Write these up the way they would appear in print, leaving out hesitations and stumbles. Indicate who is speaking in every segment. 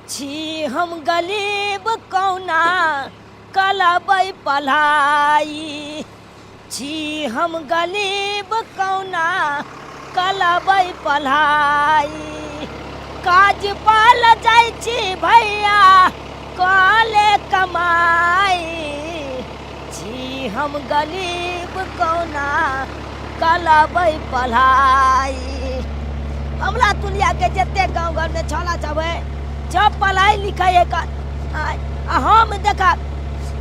Speaker 1: छी हम गरीब कौना कलबै पढ़ाई। छी हम गरीब कौना कलबै पढ़ाई। काज पाल जाइ छी भैया कले कमाई। छी हम गरीब कौना कलबै पढ़ाई। हमरा दुनिया के जते गाँव घर में छोला सब है सब पढ़ाई लिखाई है। हम देखा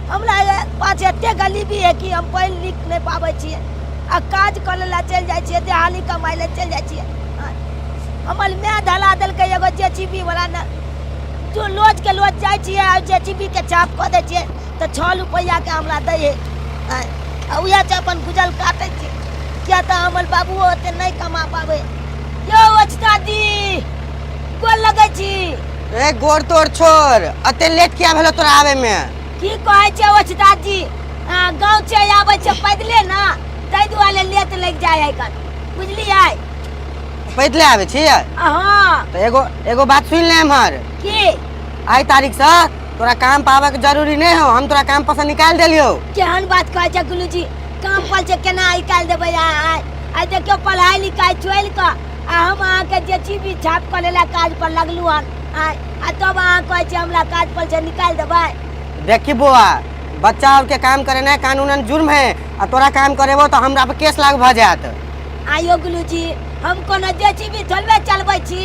Speaker 1: हमरा पास एते गरीबी है कि हम पढ़ लिख नहीं पावे छिए। आ काज करे ला चल जाए छिए, देहाली कमाई ला चल जाए छिए। हमर मैं धला देलकै एगो जेसीबी वाला न, जो लोज के लोज जाए छिए आ जेसीबी के चाप क दे छिए तो 6 रुपया के हमरा दे है। आ उया से अपन गुजल काटे छिए। क्या तो हमर बाबू ओते नहीं कमा पावे। यो दादी गोल लगे छी।
Speaker 2: ए गोर तोड़ छोड़, अते लेट किया भेलो तोरा आवे में?
Speaker 1: की कहै छै दादी, गांव से आबै छै पैदले ना, तै दुआरे लेट लग जाय है कन, बुझलियै?
Speaker 2: पैदले आवे छी?
Speaker 1: हां।
Speaker 2: तो एगो बात सुन ले हमर।
Speaker 1: की?
Speaker 2: आई तारीख से तोरा काम पावे के जरूरी नहीं हो, हम तोरा काम पर से निकाल देलियो।
Speaker 1: केहन बात कहै छै गुलूजी? काम पर से केना निकाल देबै? आई देखियो पढ़ाई लिखाई छोड़ के हम अहाँ के जेसीबी छाप करे ला काज पर लगलू हन। आ तब अहाँ कहै छै हमरा काज पर से निकाल देबै?
Speaker 2: देखी बुआ, बच्चा और के काम करे ना कानूनन जुर्म है, आ तोरा काम करेबो तो हमरा पे केस लाग भ जात।
Speaker 1: आयो गुलूजी, हम कोनो जेसीबी थोड़बे चलबै छी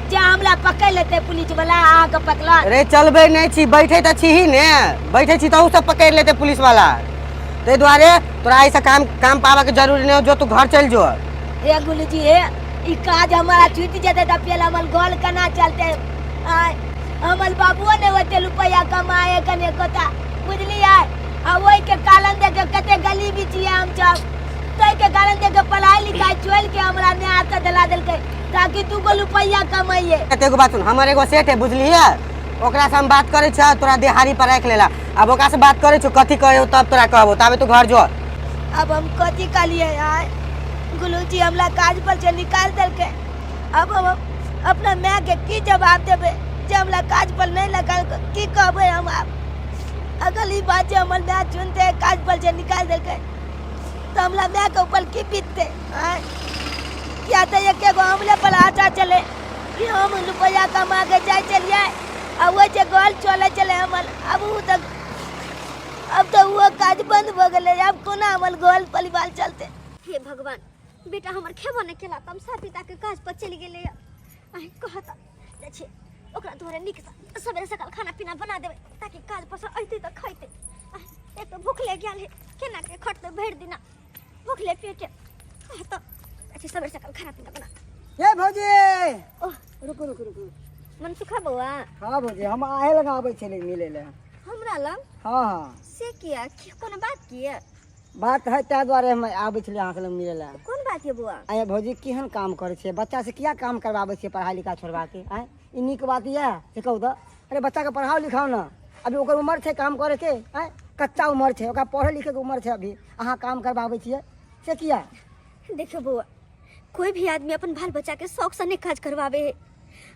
Speaker 1: जे हमरा पकड़ लेते पुलिस वाला अहाँ के पकड़ा?
Speaker 2: रे चलबे नहीं छी, बैठे त छी ही ने, बैठे छी तो सब पकड़ लेते पुलिस वाला। ते द्वारे तोरा ऐसा काम पावे के जरूरी नहीं हो, जो तू घर चल जो।
Speaker 1: ए गुलूजी हे, ई काज हमारा छूट जेते त पेल हमर घर केना चलते? हमर बाबुओ ने ओते रुपया कमाए कने कोता, बुझलियै? आ ओइ के कारण देख कते गरीबी छियै हम सब। तै के कारण देख पढ़ाई लिखाई छोड़ के हमरा ने हाथ दिला देलकै ताकि 2 रुपया कमाइए।
Speaker 2: एगो बात सुन, हमर एगो सेठ है बुझलियै, ओकरा से हम बात करे छ, तोरा देहारी पर रख लेला। अब ओकरा से बात करे छ, कथि कहे तब तोरा कहबो, तबे तू घर जो।
Speaker 1: अब हम कथि कलिए यार? गुलूजी हमरा काज पर से निकाल देलकै। अब हम अपना माँ के की जवाब देबे जे हमरा काज पर नहीं लगा? की कहबे हम? अगर ई बात जे हमर माँ सुनते काज पर से निकाल देलकै तो हमरा माँ के ऊपर की बीतते? क्या तो एकेगो हमले पर आटा चले कि हम रुपया कमा के जाए चलिए आ वो जे गोल चले चले हमर। अब तो वो काज बंद हो गए। अब कोना हमर गोल परिवार चलते?
Speaker 3: हे भगवान, बेटा हमर खेबो नहीं केला, तम सा पिता के काज पर चली गेले। आई कहता जे ओकरा तोरे निक सवेरे सकाल खाना पीना बना देबे ताकि काज पर से अइते त खइते। एक तो भूख ले गेल है, केना के खटते भर दिना भूख ले पेटे। कहता अच्छा सवेरे सकाल खाना पीना बना।
Speaker 4: ए भौजी,
Speaker 3: ओह
Speaker 4: रुको रुको रुको।
Speaker 3: मनसुखा बउआ?
Speaker 4: हां भौजी, हम आए लगा आबै छले मिले ले।
Speaker 3: हमरा लग?
Speaker 4: हां हां।
Speaker 3: से किया कोनो बात किया?
Speaker 4: बात है ता द्वारे हम आबै छले अहाँ से मिले ले।
Speaker 3: कौन बात है बुआ?
Speaker 4: आए भौजी केहन काम करे छे? बच्चा से किया काम करवाबै छे पढ़ाई लिखाई छोड़वा के? आए ई नीक बात ये से कहू त? अरे बच्चा के पढ़ाओ लिखाओ ना, अभी ओकर उम्र छे काम करे के। आए कच्चा उम्र छे, ओकरा पढ़े लिखे के उम्र छे अभी, अहाँ काम करवाबै छिए से किया?
Speaker 3: देखो बुआ, कोई भी आदमी अपन बाल बच्चा के शौक से नहीं काज करवावे है।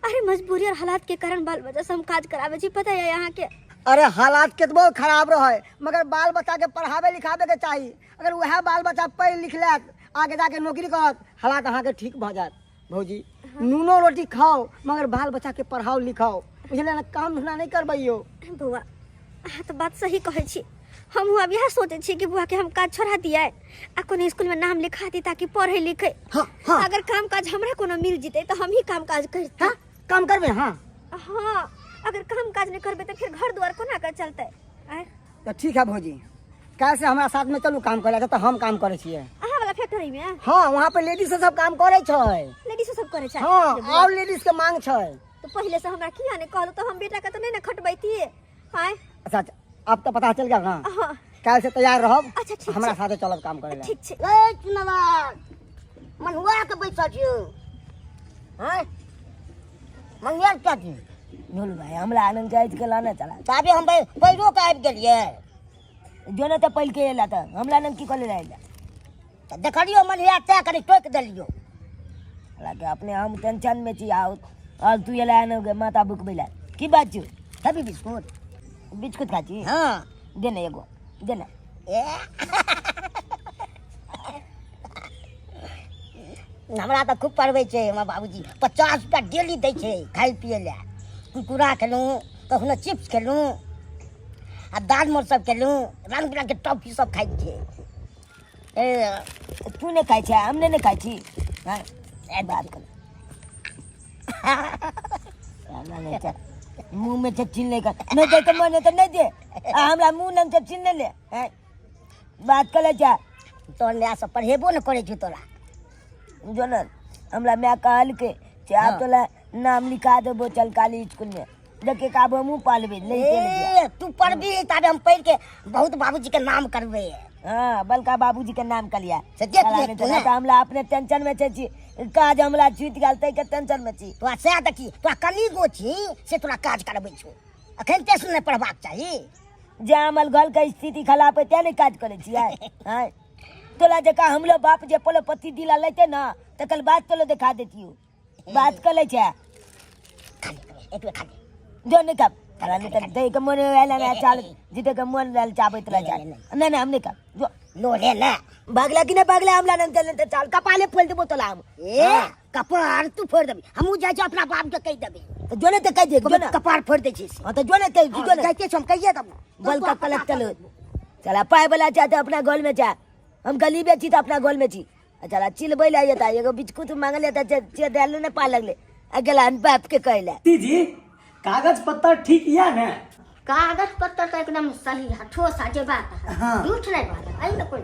Speaker 3: अरे मजबूरी और हालात के कारण बाल बच्चा से हम काज करावे छी, पता है यहाँ के?
Speaker 4: अरे हालात केतबो खराब रहे मगर बाल बच्चा के पढ़ावे लिखावे के चाहिए। अगर वह बाल बच्चा पढ़ लिख ले आगे जाके नौकरी करत, हालात अहाँ के ठीक भ जात। भौजी नूनो रोटी खाओ मगर बाल बच्चा के पढ़ाओ लिखाओ, बुझले ना? काम धंधा नहीं करबैयो।
Speaker 3: बुआ अहाँ तो बात सही कहे छी। हम अब यह सोचे छी कि बुआ के हम काज छोड़ा दिया आ कोनो स्कूल में नाम लिखा दी ताकि पढ़े लिखे।
Speaker 4: हाँ, हाँ।
Speaker 3: अगर काम काज हमरा कोनो मिल जिते तो हम ही काम काज करते।
Speaker 4: हाँ? काम करबे? हाँ
Speaker 3: हाँ, अगर काम काज नहीं करबे तो फिर घर द्वार कोना कर चलते?
Speaker 4: तो ठीक है भौजी, कल से हमारा साथ में चलू काम करे तो हम काम करे छिए।
Speaker 3: अहाँ वाला फैक्ट्री में?
Speaker 4: हाँ, वहाँ पे लेडीज सब काम करे छै।
Speaker 3: लेडीज सब करे छै?
Speaker 4: हाँ, और लेडीज के मांग छै।
Speaker 3: तो पहले से हमरा किया ने कहलो तो हम बेटा का तो नहीं ना खटबैती। हां
Speaker 4: अच्छा, अब तो पता चल गया ना?
Speaker 3: हां,
Speaker 4: कल से तैयार रहब।
Speaker 3: अच्छा ठीक,
Speaker 4: हमरा साथे चलब काम करे ला।
Speaker 3: ठीक छै।
Speaker 1: ए चुनवा मनहुआ के बैठा छियो? हैं मंगिया क्या थी? बोल भाई हमरा आनंद जाय के लाना चला ताबे हम पैरो के आबि गेलिए। जोने त पैल के एला त हमरा नन की करे रहला त देखलियो मनहिया तय करे टोक देलियो। हालांकि अपने हम टेंशन में छी। आओ और तू ये लाया न माता बुक बेला की बात छो
Speaker 4: खाबी बिस्कुट
Speaker 1: बिस्कुट खाची
Speaker 4: हाँ
Speaker 1: देने एगो देने
Speaker 4: हमरा तो खूब पढ़बै छै हमर बाबूजी 50 रुपया डेली दै छै खाइ पिए ले कुरकुरा खेलूँ कखनो चिप्स खेलूँ आ दाल मोर सब खेलूँ रंग बिरंग के टॉफी सब खाइ छै
Speaker 1: तू नहीं खाई छे हमने नहीं खाई छी हाँ ए बात कर मुंह में से छीन लेगा नहीं दे तो मन तो नहीं दे हमरा मुंह नंग से छीन ले हैं? बात कर ले जा
Speaker 4: तो ले सब पढ़ेबो न करे छै तोरा
Speaker 1: जोनल हमरा मैं कहल के चाह
Speaker 4: हाँ।
Speaker 1: तोला नाम लिखा देबो चल काली स्कूल में देखे का मुंह पालबे नहीं चल गया
Speaker 4: तू पढ़बी ताबे हम पढ़ के बहुत बाबूजी के नाम करबे
Speaker 1: हाँ बलका बाबूजी के नाम कलिया
Speaker 4: से देख ले तू
Speaker 1: तो हमला अपने टेंशन में छी काज हमला छूट गेल तै के टेंशन में छी
Speaker 4: तोरा से देखी तोरा कली गो छी से तोरा काज करबै छौ अखन तेस नहीं पढ़बाक चाही
Speaker 1: जे हमर घर के स्थिति खराब है त्या नहीं काज करे छियै हैं तोला जका हमलो बाप जे पलो पति दिला लेते ना तकल बात तोलो दिखा देतियो बात कर ले छे
Speaker 4: एक बेर खा ले
Speaker 1: जो नहीं कब करा नहीं तक दे के मन वाला ना चाल जिते के मन वाला चाबे तला जा नहीं नहीं हम नहीं कब जो
Speaker 4: लो ले ले
Speaker 1: भागला कि नहीं भागला हमला नहीं चलते चाल कपाले फोल देबो तोला हम
Speaker 4: कपार तू फोड़ देबी हमू जाय छै अपना बाप के कह देबी
Speaker 1: तो जो नहीं तो कह दे जो ना
Speaker 4: कपार फोड़ दे छी
Speaker 1: हां तो जो नहीं कह जो नहीं
Speaker 4: कहते हम कहिए तब
Speaker 1: बल का कलेक्ट चलो चला पाए वाला चाहते अपना गोल में जा हम गली बेची तो अपना गोल में छी चला चिल बैला येता एगो बिस्कुट मांग लेता चे देलु ने पा लगले अगला अन बाप के कहला
Speaker 5: दीदी कागज पत्तर ठीक या ने
Speaker 3: कागज पत्तर तो एकदम सही है ठोस है जे बात है
Speaker 5: हाँ।
Speaker 3: झूठ नहीं बात है आई ना कोई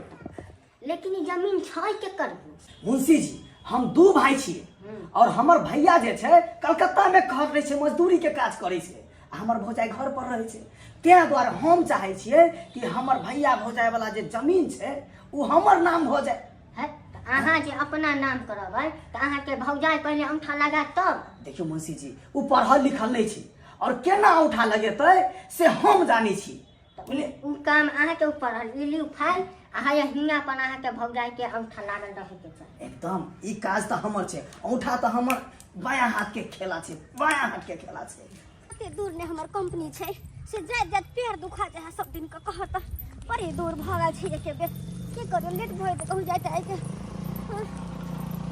Speaker 3: लेकिन ई जमीन छै के करबू
Speaker 5: मुंशी जी हम दू भाई छियै और हमर भैया जे छै कलकत्ता में घर रहे छै मजदूरी के काज करे छै आ हमर भौजाई घर पर रहे छै तें द्वारे हम चाहे छियै कि हमर भैया भौजाई वाला जे जमीन छै उ हमर नाम हो जाए
Speaker 3: है तो अहाँ जे अपना नाम करबै तो अहाँ के भौजाई पहले अंगूठा लगा तब
Speaker 5: देखियो मुंशी जी उ पढ़ल लिखल नहीं छै और केना उठा लगेतै से हम जानी छी बुझलिए
Speaker 3: उ काम अहाँ के ऊपर है इली फाइल अहाँ या हिंगा पर अहाँ के भौजाई के अंगूठा लागल रहे के चाही
Speaker 5: एकदम ई काज तो हमर छै औंठा तो हमर बायां हाथ के खेला छै बायां हाथ के खेला छै
Speaker 3: एते दूर ने हमर कंपनी छै से जात जात पैर दुखा जाय है सब दिन का कहत बड़ी दूर भागा छै एके बेर की करू लेट भइल त कहू जाय त आइ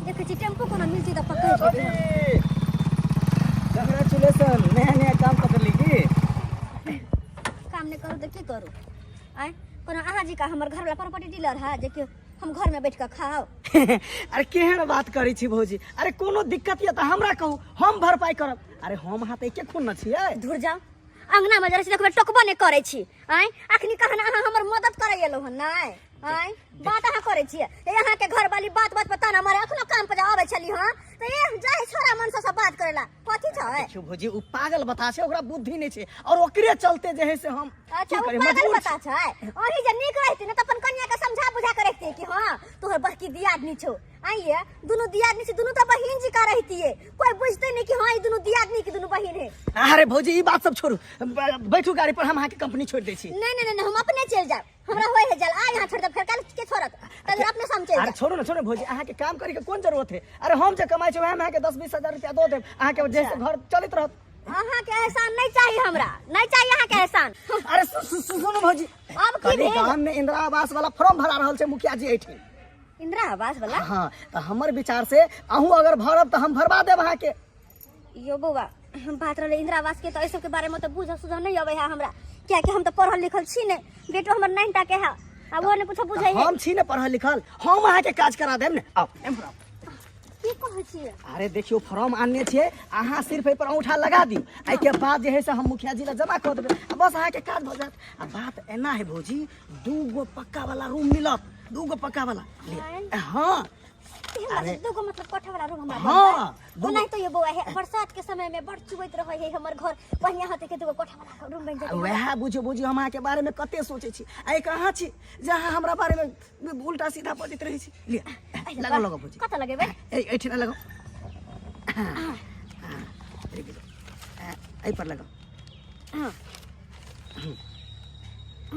Speaker 3: देखे छी टेम्पो कोना मिल छी त पकड़ के
Speaker 5: कांग्रेचुलेशन नया नया काम पकड़ ली की
Speaker 3: काम नहीं करू तो की करू आय कोनो अहाँ जी का हमर घर वाला प्रॉपर्टी डीलर है जे कि हम घर में बैठ के खाओ
Speaker 5: अरे केहन बात करै छी भौजी अरे कोनो दिक्कत या त हमरा कहू हम भरपाई करब अरे हम हाथ एके खून न छियै
Speaker 3: दूर जाओ अंगना में जरा से देखबे टोकबो नहीं करे छी आय अखनी कहन अहाँ हमर मदद करे एलो हन नाय आय बात अहाँ करे छी यहाँ के घर वाली बात बात पता ना मारे अखनो काम पे जावे छली हां तो ये जाय छोरा मन से सब बात करेला कथि छै
Speaker 5: देखियो भौजी उ पागल बता छै ओकरा बुद्धि नहीं छै और ओकरे चलते जे है से हम
Speaker 3: अच्छा वो पागल बता छै और जे नीक रहती न त अपन कन्या के समझा बुझा के रखती कि हां तोहर बड़की दियादनी छौ आइए दोनों दियादनी से दोनों तो बहन जी का रहती है कोई बुझते नहीं कि हां ये दोनों दियादनी की दोनों बहन है
Speaker 5: अरे भौजी ई बात सब छोड़ू बैठू गाड़ी पर हम अहाँ के कंपनी छोड़ दै छी
Speaker 3: नहीं हम अपने चल जाब हमरा होय है जल आ यहां छोड़ दे फिर कल के छोड़त तब अपने समझे
Speaker 5: अरे छोड़ो ना भौजी अहाँ के काम करे के कोन जरूरत है अरे हम जे कमाई छै वह में अहाँ के 10-20 हजार रुपया दो देब अहाँ के जैसे घर चलत रहत
Speaker 3: अहाँ के एहसान नहीं चाहिए हमरा नहीं चाहिए अहाँ के एहसान
Speaker 5: अरे सुनो भौजी
Speaker 3: अब की
Speaker 5: कनी
Speaker 3: भेल
Speaker 5: गांव में इंदिरा आवास वाला फॉर्म भरा रहल छै मुखिया जी एठिन
Speaker 3: इंदिरा आवास वाला
Speaker 5: हाँ तो हमर विचार से अहूँ अगर भरब तो हम भरवा देब अहाँ के
Speaker 3: यो बउआ हम बात रहे इंदिरा आवास के तो ऐसे के बारे में तो बुझ सुझ नहीं आवे है हमरा क्या कि हम तो पढ़ल लिखल छी ने बेटो हमर 9टा के है आ वो ने कुछ बुझाई है
Speaker 5: हम छी ने पढ़ल लिखल हम अहाँ के काज करा देब ने आओ एम्हर आओ
Speaker 3: की कहै छी
Speaker 5: अरे देखियो फॉर्म आनने छियै अहाँ सिर्फ एहि पर औंठा लगा दियौ एहि के बाद जे है से हम मुखिया जी ला जमा कर देबै आ बस अहाँ के काज भ जायत आ बात एना है भौजी 2 गो पक्का वाला रूम मिलत 2 गो पक्का वाला हाँ
Speaker 3: अरे दुगो मतलब कोठा वाला रूम हमरा
Speaker 5: हाँ,
Speaker 3: वो नहीं तो ये बउआ है बरसात के समय में बड़ चुबैत रहे है हमर घर बढ़िया होते के दुगो कोठा वाला रूम बन जाए
Speaker 5: वह बुझियो हम अहाँ के बारे में कते सोचे छी आई कहाँ छी जहाँ हमरा बारे में उल्टा सीधा बजैत रहै छी लिया लगाओ भौजी
Speaker 3: कत लगेबे
Speaker 5: एठिना लगाओ एहि पर लगाओ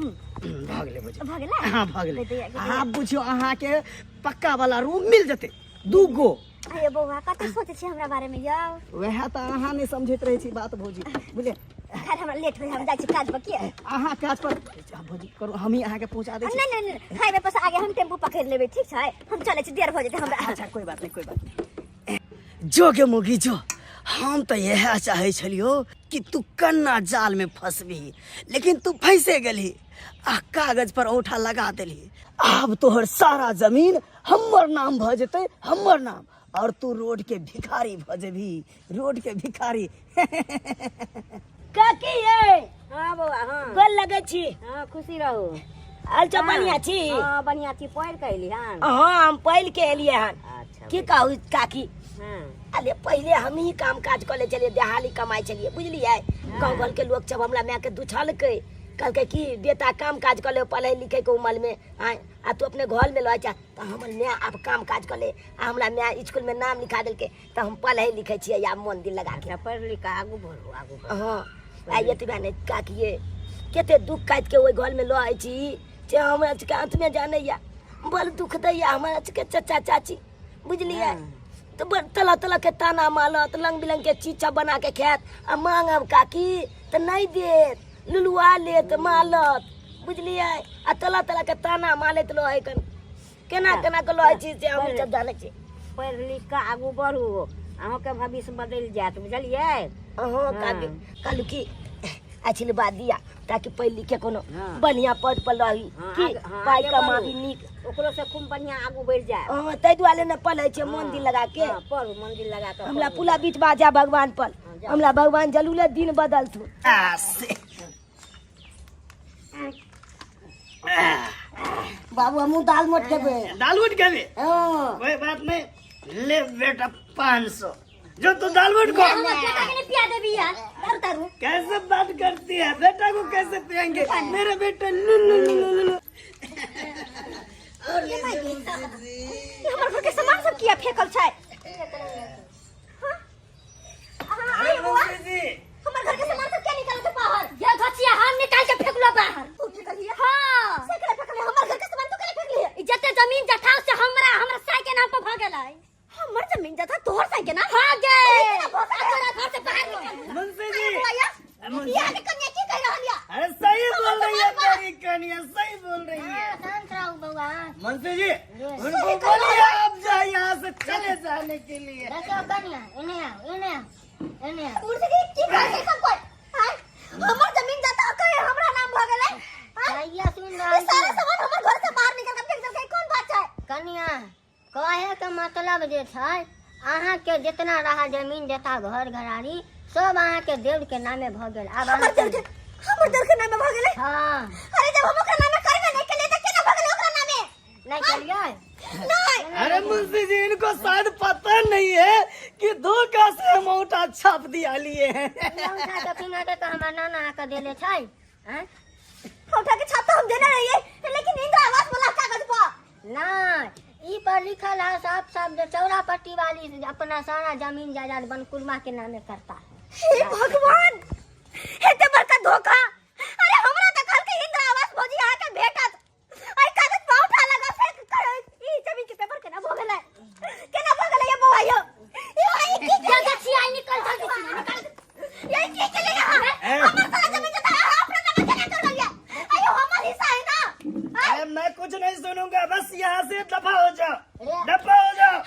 Speaker 5: भऽ गेलै भौजी
Speaker 3: भ गेलै
Speaker 5: हाँ भऽ गेलै आब बुझियो अहाँ के पक्का वाला रूम मिल जते 2 गो
Speaker 3: अरे बौआ कते सोचे छी हमरा बारे में यौ
Speaker 5: वह तो अहाँ नहीं समझत रहे छी बात भौजी बुझले
Speaker 3: खैर हमरा लेट हो हम जाय छी काज पर की
Speaker 5: अहाँ काज पर भौजी करू हम ही अहाँ के पहुंचा दे छी
Speaker 3: नहीं नहीं नहीं हाईवे पर से आगे हम टेम्पू पकड़ लेबे ठीक छै हम चले छी देर हो जेते हमरा
Speaker 5: अच्छा कोई बात नहीं जो के मोगी जो हम तो यह चाहे छलियो कि तू कन्ना जाल में फंसबी लेकिन तू फंसे गेली आ कागज पर औठा लगा देली अब तोहर सारा जमीन हमर नाम भ जेते हमर नाम और तू रोड के भिखारी भ जेबी रोड के भिखारी
Speaker 1: काकी ये
Speaker 3: हां बौआ हां
Speaker 1: गोल लगे छी
Speaker 3: हां खुशी रहू
Speaker 1: हाल चाल बढ़िया छी
Speaker 3: हां बढ़िया छी पढ़ के एली हां
Speaker 1: हाँ हम पहल के एलिए हन
Speaker 3: अच्छा
Speaker 1: की कहू काकी
Speaker 3: हां
Speaker 1: अरे पहले हम ही काम काज कर ले चलिए देहाली कमाई चलिए बुझलिए गाँव घर के लोग जब हमरा मैं के दुछल के कल के की बेटा काम काज कर ले पढ़े लिखे के उम्र में आ तू अपने घर में लऽ जा तो हमर मैं अब काम काज कर ले आ हमरा मैं स्कूल में नाम लिखा देल के तो हम पढ़े लिखे छिए या मन दिल लगा के
Speaker 3: पढ़ लिख आगू बढ़ो आगू
Speaker 1: हाँ आइए तो बहन काकिए केते दुख काट के ओई घर में लऽ आई छी जे हमरा के अंत में जाने या बड़ दुख दैया हमरा के चाचा चाची बुझलिए तो बड़ तला तला के ताना मालत लंग बिलंग के चीचा बना के खात आ मांगब काकी तो नहीं देत लुलुआ लेत मालत बुझलिए आ तला तला के ताना मालत लो है कन केना केना के लो है छी से हम सब जाने छी
Speaker 3: पढ़ लिख के आगू बढ़ू अहाँ के भविष्य बदल जात बुझलिए
Speaker 1: हां काकी कालू की अच्छी बात दिया ताकि पढ़ लिखे कोनो बढ़िया पद पर रही की पाई कमाबी नीक
Speaker 3: ओकरो से खूब बढ़िया आगू बढ़ जाए
Speaker 1: हां तै दुआरे न पढ़ै छै मन दिल लगा के
Speaker 3: पढ़ू मन दिल लगा के
Speaker 1: हमरा पुला बीच बाजा भगवान पर हमरा भगवान जलूले दिन बदलथु
Speaker 4: बाबू हमू दाल मोट खेबे
Speaker 5: दाल उठ गए
Speaker 4: हाँ
Speaker 5: कोई बात नहीं ले बेटा 500 जो तू दाल उठ को
Speaker 3: बेटा के पिया देबी यार तारू
Speaker 5: कैसे बात करती है बेटा को कैसे पियेंगे मेरा बेटा लु लु लु लु लु
Speaker 3: हमर घर के सामान सब किया फेकल छै
Speaker 5: अरे मुंशी जी
Speaker 3: हमर घर के सामान सब क्या निकाल के बाहर ये घचिया हम निकाल के फेकलो बाहर तू की करिए हां से करे फेकले हमर घर के सामान तू करे फेकली ई जते जमीन जथा से हमरा साई के नाम पर भ गेलै हमर जमीन जथा तोहर साई के नाम भागे तोरा घर से बाहर निकल
Speaker 5: मुंशी जी
Speaker 3: या के कन्या की कह रहल या
Speaker 5: अरे सही बोल रही है तेरी कन्या सही बोल रही है
Speaker 3: शांत रहो बउआ
Speaker 5: मुंशी जी उनको बोलिए आप जाए यहाँ से चले जाने के लिए
Speaker 3: देखो कन्या इने मुर्सी की कर सब कोई हां हमर जमीन जता कहे हमरा नाम भ गेलै भैया सुन रहा सारा सामान हमर घर से बाहर निकल के फेंक देलकै कोन बात छै कन्या कहे के मतलब जे छै अहाँ के जितना रहा जमीन जता घर घरारी सब अहाँ के देव के नामे भ गेल अब हमर देव के नामे भ गेलै हां अरे जब हम ओकरा नामे करबे नहीं केलिए त केना भ गेलै ओकरा नामे नहीं केलिए नहीं
Speaker 5: अरे मुंशी जी इनको शायद पता नहीं है कि धोखा से हम औठा छाप दिया लिए हैं
Speaker 3: औठा के फिंगर के तो हमर नाना के देले छै हैं औठा के छाप तो हम देने रहिए लेकिन इंदिरा आवास वाला कागज पर नहीं ई पर लिखल है साफ साफ जो चौरापट्टी वाली अपना सारा जमीन जायदाद बनकुरमा के नामे करता है हे भगवान हेते बड़का धोखा अरे हमरा त कल के इंदिरा आवास भौजी आके भेटत आई कागज पर उठा लगा फेंक कर ई जमीन के पेपर केना भ गेलै ये बौआयो ई की जगह छी आई निकल जल्दी से निकल ये की चलेगा हमर सारा जमीन जता अपना नाम केना कर लिया आयो हमर हिस्सा है ना
Speaker 5: अरे मैं कुछ नहीं सुनूंगा बस यहाँ से दफा हो जाओ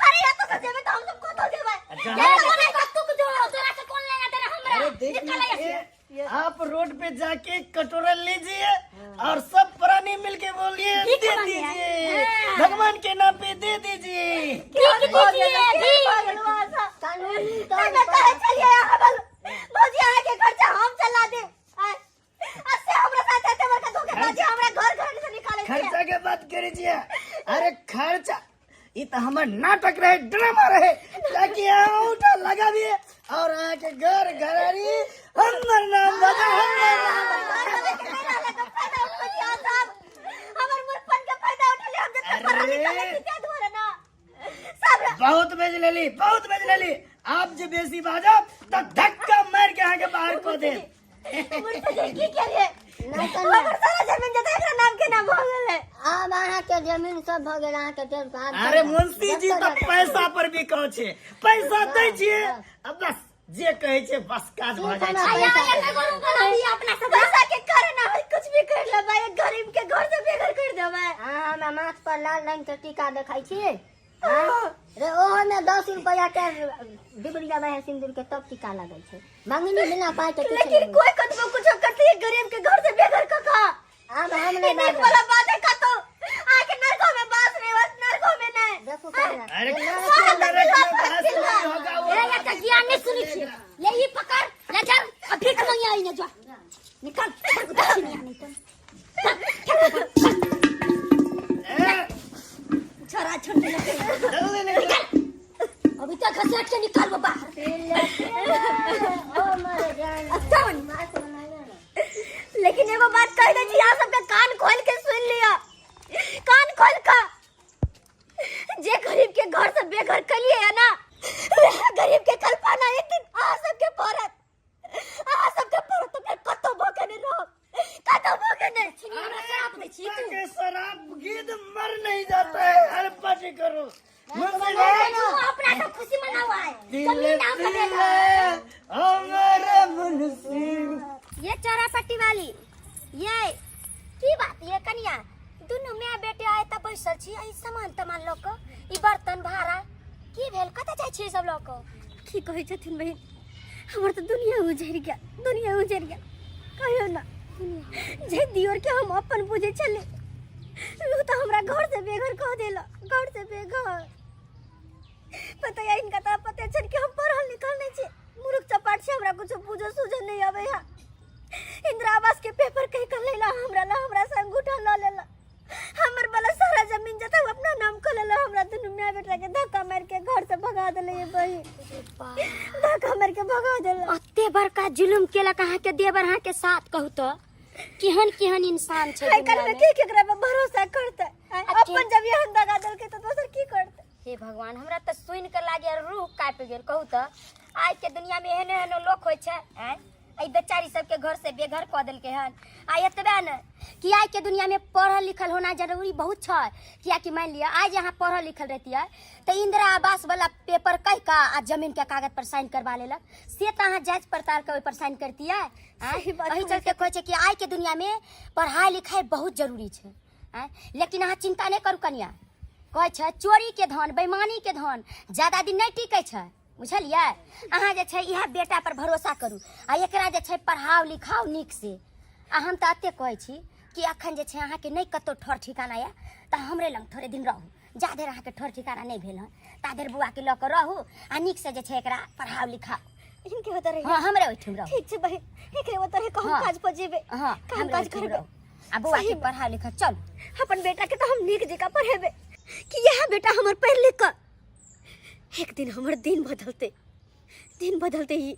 Speaker 3: अरे ये तो सजे में तो हम सबको तो देबे ये कौन है तू को जो तोरा से कौन लेना तेरा हमरा
Speaker 5: अरे देखिए आप रोड पे जाके कटोरा लीजिए और सब प्राणी मिलके बोलिए दे दीजिए भगवान के नाम पे दे दीजिए
Speaker 3: कानून तो मैं कहे चलिए हबल भौजी आके खर्चा हम चला दे अससे हमरा साथ आते बरका धोखेबाजी हमरा घर से निकाले
Speaker 5: खर्चा के बात करीजिए अरे खर्चा ये तो हमार नाटक रहे ड्रामा रहे ताकि औठा लगा दिए और आके घर घरारी हमर नाम बजा बहुत बेच लेली आप जो बेसी बाजो तो धक्का मार के आगे बाहर को दे
Speaker 3: नहीं कन्या
Speaker 1: हमर सारा जमीन जते एकरा नाम के नाम हो गेले।
Speaker 3: अब अहाँ के जमीन सब भ गेल, अहाँ के डेढ़ पाँच
Speaker 5: अरे मुंशी जी तो पैसा पर भी कहै छै, पैसा दै छियै अब बस जे कहै छै बस काज भ जाइ छै।
Speaker 3: पैसा
Speaker 1: अपना सब पैसा के कारण हम कुछ भी कर लेबै, गरीब के घर से बेघर कर देबै।
Speaker 3: हमरा माथ पर लाल रंग के टीका देखाई छी रे, ओहो में 10 रुपया के डिबरिया में सिंदूर के तब टीका लगल छै, मंगनी बिना पाए के कुछ
Speaker 1: लेकिन कोई कतबो कुछ करते है गरीब के घर से बेघर कका।
Speaker 3: अब हमने
Speaker 1: नहीं वाला बात है का तो आके नरकों में बास रे, बस नरकों में नहीं।
Speaker 3: देखो कन्या
Speaker 5: अरे
Speaker 3: ये तकिया नहीं सुनी छी, ले ये पकड़ ले चल, अब भीख मांगे आई न जा निकल नहीं तो
Speaker 1: छोरा छोटे
Speaker 3: अभी तक घसीट के निकाल वो बाहर। ओ मर जान
Speaker 1: लेकिन एगो बात कह दे छी, आप सबके कान खोल के सुन लिया, कान खोल का। जे गरीब के घर से बेघर कलिए है ना, वह गरीब के कल्पना एक दिन आ सबके पड़त, आ सबके पड़त तो फिर कतो भोगे नहीं रहो, कतो भोगे नहीं।
Speaker 3: शराब दे छी तू
Speaker 5: के शराब गिद मर नहीं जाता है, हर पार्टी करो
Speaker 3: अपना तो खुशी मनाओ है जमीन नाम का देगा।
Speaker 5: हमारे मुंशी।
Speaker 3: ये चौरापट्टी वाली ये की बात ये कन्या, दोनों मैं बेटे आए तब बैसल छी, ई सामान तमान लोक ई बर्तन भाड़ा की भेल, कत जाय छी सब लोक?
Speaker 1: की कहै छथिन बहिन, हमर तो दुनिया उजड़ गया, दुनिया उजड़ गया। कहियो ना जे दियोर के हम अपन बुझे चले, वो तो हमरा घर से बेघर कह देला, घर से बेघर। पता है इनका तो पता चल के हम पढ़ल लिखल नहीं छे, मूर्ख चपाट से हमरा कुछ बुझो सुझो नहीं आवे है। इंदिरा आवास के पेपर कह कर लेला हमरा से अंगूठा ल लेला, हमर वाला सारा जमीन जता अपना नाम कर लेला, हमरा दुनु मियां बेटा के धक्का मार के घर से भगा देले। ये बही धक्का मार के भगा देला।
Speaker 3: अत्ते बड़का जुलुम केला कहाँ के देवर हाँ के साथ कहू तो केहन केहन इंसान छै
Speaker 1: आजकल
Speaker 3: दुनिया
Speaker 1: में
Speaker 3: में।
Speaker 1: केकरा पे भरोसा करते, अपन जब यहन दगा दल के तो दोसर की करते।
Speaker 3: हे भगवान, हमरा तो सुन के लागे रूह कांप गेल। कहू तो आज के दुनिया में एहन एहन लोग होय छै, आई बेचारी सबके घर से बेघर कऽ देलकै हन। आ एतबे न कि आज के दुनिया में पढ़ल लिखल होना जरूरी बहुत छै, कियाकि मान लिया आज यहाँ पढ़ल लिखल रहतियै तो इंदिरा आवास वाला पेपर कह का आ जमीन के कागज पर साइन करवा लेलक, से तो अहाँ जांच पड़ताल के ओहि पर साइन करतियै। एही चलते कहै छै कि आज के दुनिया में पढ़ाई लिखाई बहुत जरूरी छै। लेकिन अहाँ चिंता नहीं करू कन्या, कहै छै चोरी के धन बेईमानी के धन ज्यादा दिन नहीं टिकै छै, बुझलियै? अहाँ जे छै इएह बेटा पर भरोसा करू आ एकरा जे छै पढ़ाओ लिखाओ नीक से। आ हम तऽ एते कहै छी कि अखन जे छै अहाँके नहीं कतौ ठौर ठिकाना यऽ तऽ हमरे लग थोड़े दिन रहू, जा देर अहाँके ठौर ठिकाना नहीं भेल हन ता देर बुआ के लऽ कऽ रहू आ नीक से जे छै एकरा पढ़ाओ लिखाओ।
Speaker 1: इनके होता रहे।
Speaker 3: हाँ हमरे ओहिठुम रहू।
Speaker 1: ठीक छै बहिन, एकरे होता रहे कहूं
Speaker 3: हाँ।
Speaker 1: काज पर जेबे,
Speaker 3: हाँ
Speaker 1: काम
Speaker 3: हमरे
Speaker 1: काज
Speaker 3: ओहिठुम
Speaker 1: करबे।
Speaker 3: रहू आ बुआ के पढ़ा लिखा चल।
Speaker 1: अपन बेटा के तो हम नीक जगह पढ़ेबे कि यह बेटा हमर पढ़ लिख कर एक दिन हमर दिन बदलते ही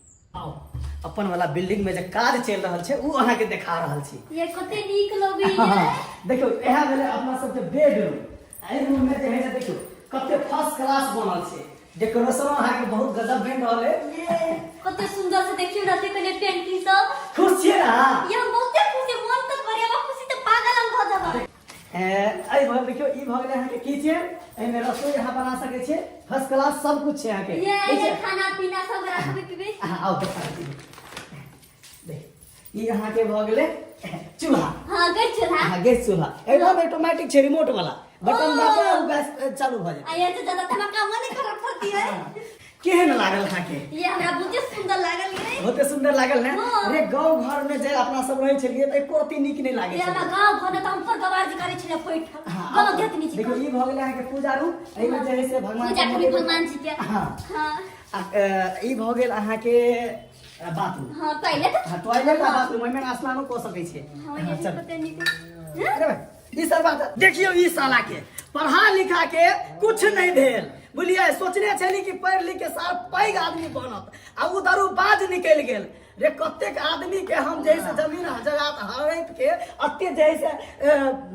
Speaker 5: अपन वाला बिल्डिंग में जे काज चल रहल छै उ अहाँ के देखा रहल छी।
Speaker 3: ये कते नीक लगै
Speaker 5: देखियो एहा भेले अपना सबके बेडरूम। एहि रूम में जे है से देखियो कते फर्स्ट क्लास बनल छै, डेकोरेशन अहाँ के बहुत गजब बन रहल है।
Speaker 6: कते सुंदर से देखियो रहते कने पेंटिंग सब।
Speaker 5: खुश छियै ना?
Speaker 6: ये बहुते खुशी मन तक करेबा, खुशी त पागल हम भ जाबा।
Speaker 5: एहि भर देखियो ई भ गेलै अहाँ के किचन, एहि में रसोई अहाँ बना सकै छियै, फर्स्ट क्लास सब कुछ छै अहाँ के।
Speaker 6: ये खाना पीना सब रखबे पीबे।
Speaker 5: आओ देखा देख ई अहाँ के भ गेलै चूल्हा।
Speaker 6: हां गैस चूल्हा।
Speaker 5: हाँ गैस चूल्हा एकदम ऑटोमेटिक छै, रिमोट वाला बटन दबाओ और गैस चालू भ जाए।
Speaker 6: आया तो ज्यादा धमाका मने खराब होती है।
Speaker 5: केहन लागल अहाँ के?
Speaker 6: ये हमरा बहुते सुंदर लागल ये।
Speaker 5: बहुते सुंदर लागल ने?
Speaker 6: हाँ।
Speaker 5: अरे गांव घर में जे अपना सब रहै छलिए त एको रती नीक नहीं लागे
Speaker 6: ये
Speaker 5: छै।
Speaker 6: हमरा गांव घर त हम पर गवार जी करे छिले पैठ।
Speaker 5: हाँ,
Speaker 6: गांव देत नी छी।
Speaker 5: देखो ई भ गेलै अहाँ के पूजा रूम, एहि में जे है से भगवान
Speaker 6: पूजा करी भगवान जी के।
Speaker 5: हां
Speaker 6: हां
Speaker 5: ई भ गेल अहाँ के बाथरूम।
Speaker 6: हां टॉयलेट।
Speaker 5: हां टॉयलेट आ बाथरूम में स्नानो क सकै छै।
Speaker 6: हां ये
Speaker 5: चल
Speaker 6: पता नहीं।
Speaker 5: अरे भाई ई सब बात देखियो, ई साला के पढ़ा लिखा के कुछ नहीं भेल, बुझलिए? सोचने छली कि पढ़ लिख के सारा पैग आदमी बनत आ उधर बाज निकल गेल। रे कतेक आदमी के हम जैसे जमीन जगह हड़प के अत्ते जैसे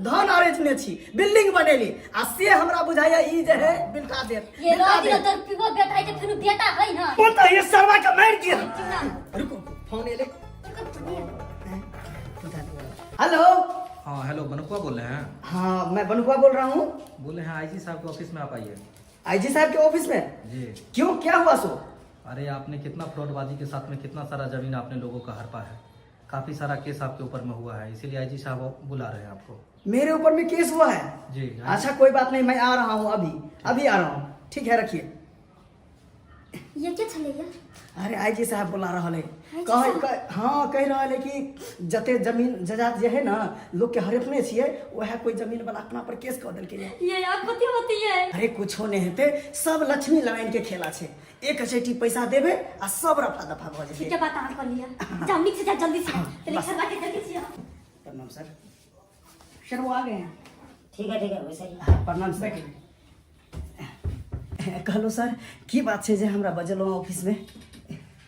Speaker 5: धन अरेजने छी, बिल्डिंग बनेली आ से हमरा बुझाइया ई जे है बिल्टा देत।
Speaker 6: ये रोज तो पीबो बेटा है फिर बेटा है ना।
Speaker 5: कौन तो ये सरवा के मार दिया। रुको फोन एले हेलो।
Speaker 7: हाँ हेलो, बनकुआ बोल रहे हैं?
Speaker 5: हाँ मैं बनकुआ बोल रहा हूँ।
Speaker 7: बोल रहे हैं आईजी साहब के ऑफिस में आप आइए।
Speaker 5: आईजी साहब के ऑफिस में?
Speaker 7: जी।
Speaker 5: क्यों, क्या हुआ सो?
Speaker 7: अरे आपने कितना फ्रॉडबाजी के साथ में कितना सारा जमीन आपने लोगों का हड़पा है, काफ़ी सारा केस आपके ऊपर में हुआ है, इसीलिए आईजी साहब बुला रहे हैं आपको।
Speaker 5: मेरे ऊपर में केस हुआ है?
Speaker 7: जी।
Speaker 5: अच्छा कोई बात नहीं, मैं आ रहा हूँ, अभी आ रहा हूँ। ठीक है, रखिए।
Speaker 3: ये क्या चलेगा?
Speaker 5: अरे आईजी साहब बुला रहा है।
Speaker 3: साहब?
Speaker 5: हाँ कह रहा है कि जते जमीन जजात जे है ना लोग के हड़पने छिए, वह कोई जमीन वाला अपना पर केस कर देलकै।
Speaker 6: ये यार कथी होती है?
Speaker 5: अरे कुछ नहीं हेते, सब लक्ष्मी नारायण के खेला छे। एक चेटी पैसा देबे आ सब रफा दफा भ
Speaker 3: ठीक
Speaker 5: जेते।
Speaker 3: है, बात आराम कर लिया। जाओ नीचे जा जल्दी से। तेरे घर बात जल्दी से।
Speaker 5: प्रणाम सर। सर वो आ गए हैं।
Speaker 1: ठीक है वैसे ही।
Speaker 5: हाँ, प्रणाम सर। कहलो सर की बात है जे हमरा बजलो ऑफिस में?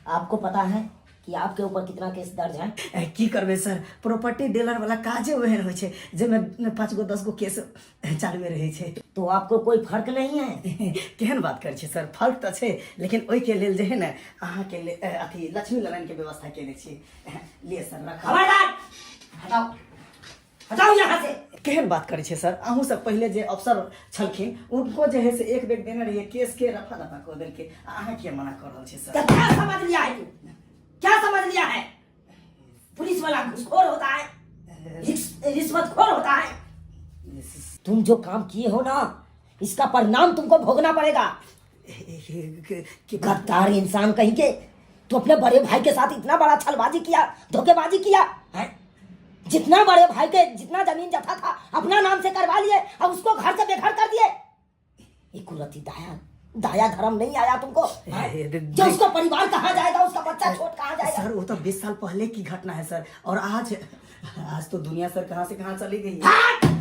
Speaker 1: आपको पता है कि आपके ऊपर कितना केस दर्ज है?
Speaker 5: की करबे सर, प्रॉपर्टी डीलर वाला काजे ओहन होइ छै जे में 5 गो 10 गो केस चालू रहे छै।
Speaker 1: तो आपको कोई फर्क नहीं है?
Speaker 5: केहन बात करे छी सर, फर्क तो छै, लेकिन ओइ के लेल जे है ना अहाँ के अथी लक्ष्मी नारायण के व्यवस्था केने छी। लिए सर रखा।
Speaker 1: खबरदार, हटाओ यहाँ से।
Speaker 5: केहन बात करे छे सर, अहूँ से पहले जे अफसर छलखिन उनको जे है से एक बेग देने रहिए केस के रफा दफा कर देल के, अहाँ के मना कर रहल छी सर?
Speaker 1: तो क्या समझ लिया है तू? क्या समझ लिया है? पुलिस वाला घूसखोर होता है, रिश्वतखोर होता है। तुम जो काम किए हो ना, इसका परिणाम तुमको भोगना पड़ेगा। गद्दार इंसान कहीं के। तू अपने बड़े भाई के साथ इतना बड़ा छलबाजी किया, धोखेबाजी किया है? जितना बड़े भाई के जितना जमीन जथा था अपना नाम से करवा लिए और उसको घर से बेघर कर दिए। ये कुलती दाया धर्म नहीं आया तुमको? जो उसका परिवार कहाँ जाएगा, उसका बच्चा छोट कहाँ जाएगा?
Speaker 5: सर वो तो 20 साल पहले की घटना है सर, और आज तो दुनिया सर कहाँ से कहाँ चली गई है।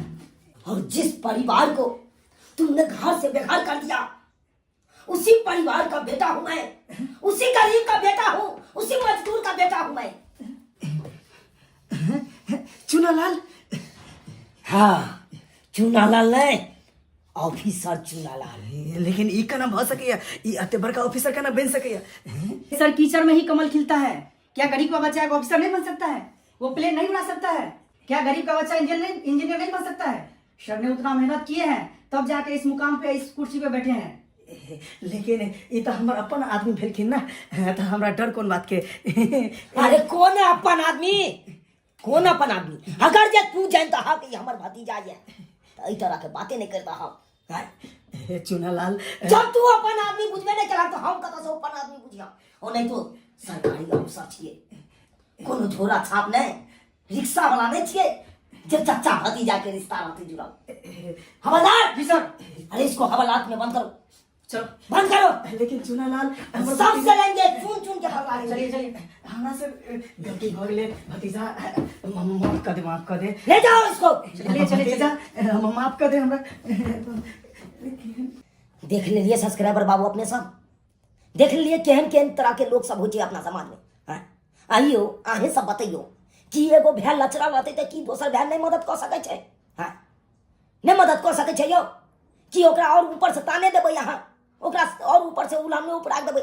Speaker 1: और जिस परिवार को तुमने घर से बेघर कर दिया, उसी परिवार का बेटा हूं मैं, उसी गरीब का बेटा हूं, उसी मजदूर का बेटा हूं मैं।
Speaker 5: चुनालाल?
Speaker 1: हाँ, चुनालाल नहीं, ऑफिसर चुनालाल।
Speaker 5: लेकिन ई का नाम भ सकैया, ई अते बड़का ऑफिसर का नाम बन सकैया।
Speaker 4: सर कीचड़ में ही कमल खिलता है। क्या गरीब का बच्चा एक ऑफिसर नहीं बन सकता है? वो प्लेन नहीं उड़ा सकता है? क्या गरीब का बच्चा इंजीनियर नहीं बन सकता है? सर ने उतना मेहनत किए हैं तब जाके इस मुकाम पे, इस कुर्सी पे बैठे हैं।
Speaker 5: लेकिन ये तो हमार अपन आदमी भेलखिन ना, तो हमरा डर कौन बात के?
Speaker 1: अरे कौन है अपन आदमी? कौन अपन आदमी? अगर जे तू जानता हा कि हमर भतीजा है तो ई तरह के बातें नहीं करता हा।
Speaker 5: चुनालाल
Speaker 1: जब तू अपन आदमी बुझबे नहीं करा तो हम कत से अपन आदमी बुझिया? और नहीं तो सरकारी अफसर छिए, कोनो झोरा छाप नहीं, रिक्शा वाला नहीं छिए जे चच्चा भतीजा के रिश्ता रहते जुड़ल। हवलदार
Speaker 5: जी सर।
Speaker 1: अरे इसको हवालात में बंद करो,
Speaker 5: चलो
Speaker 1: बंद करो।
Speaker 5: लेकिन चुनालाल
Speaker 1: सब से लेंगे, चुन के हवाले।
Speaker 5: चलिए हमरा से गलती हो गेले भतीजा, माफ कर दे।
Speaker 1: ले जाओ इसको।
Speaker 5: भतीजा माफ कर दे हमरा।
Speaker 1: देख लिए सब्सक्राइबर बाबू अपने सब, देख लिए केहन केहन तरह के लोग सब हो अपना समाज में। आइयो आहे सब बताइयो कि एगो भैया लचरा रहते तो कि दोसर भैया नहीं मदद कर सके छे? नहीं मदद कर सके छे यो कि ओकरा और ऊपर से ताने देबे, यहाँ ओकरा और ऊपर से उलामे ऊपर आग देबे।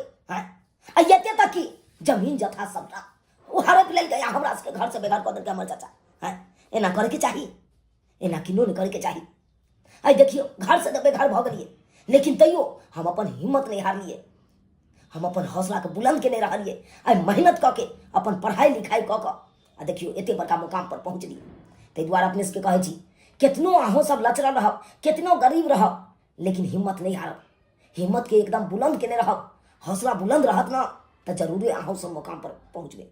Speaker 1: एते तक कि जमीन जथा सबटा वो हड़प ले गया हमरा के घर से बेघर कर देलकै हमर चाचा। एना करे के चाहिए? एना किनो नहीं करे के चाहिए? आई देखियो घर से बेघर भ गेलिए, लेकिन तैयो हम अपन हिम्मत नहीं हारलिए, हम अपन हौसला के बुलंद के नहीं रहलिए। आई मेहनत क के अपन पढ़ाई लिखाई क के आ देखियो एते बड़का मुकाम पर पहुँचलिए। ताहि दुआरे अपने से कहै छी, कितनो अहों सब लचरल रहब, कितनो गरीब रहब, लेकिन हिम्मत नहीं हारब। हिम्मत के एकदम बुलंद के नहीं रहब, हौसला बुलंद रहत ना तो जरूर अहों सब मुकाम पर पहुँचबे।